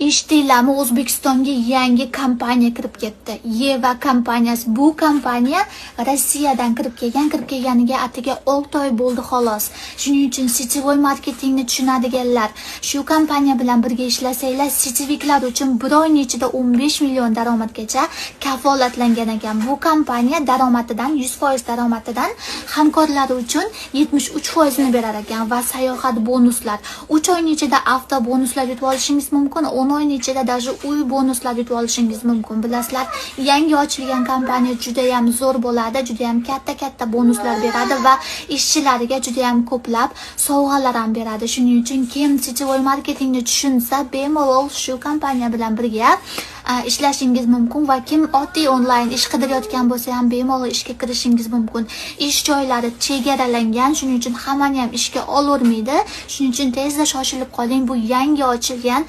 Eshitdinglarmi, O'zbekistonga yangi kompaniya kirib ketdi. Yeva kompaniyasi. Bu kompaniya Rossiyadan kirib kelganiga atigi 6 oy bo'ldi xolos. Shuning uchun siteboy marketingni tushunadiganlar shu kompaniya bilan birga ishlasanglar, siteviklar uchun bir oyning ichida 15 million daromadgacha kafolatlangan ekan. Bu kompaniya daromadidan 100% daromadidan hamkorlari uchun 73% ni berar ekan va sayohat bonuslar. 3 oyning ichida avto bonuslar yutib olishingiz mumkin. 10 oyning ichida даже uy bonuslar yutib olishingiz mumkin. Bilasizlar, yangi ochilgan kompaniya juda ham zo'r bo'ladi, juda ham katta bonuslar beradi va ishchilariga juda ham ko'plab sovg'alar ham beradi. Shuning uchun kim siteboy marketingni tushunsa, bemalol shu kompaniya bilan birga ishlashingiz mumkin va kim oddiy onlayn ish qidirayotgan bo'lsa ham bemalol ishga kirishingiz mumkin. Ish joylari chegaralangan, shuning uchun hammani ham ishga olavermaydi. Shuning uchun tezda shoshilib qoling. Bu yangi ochilgan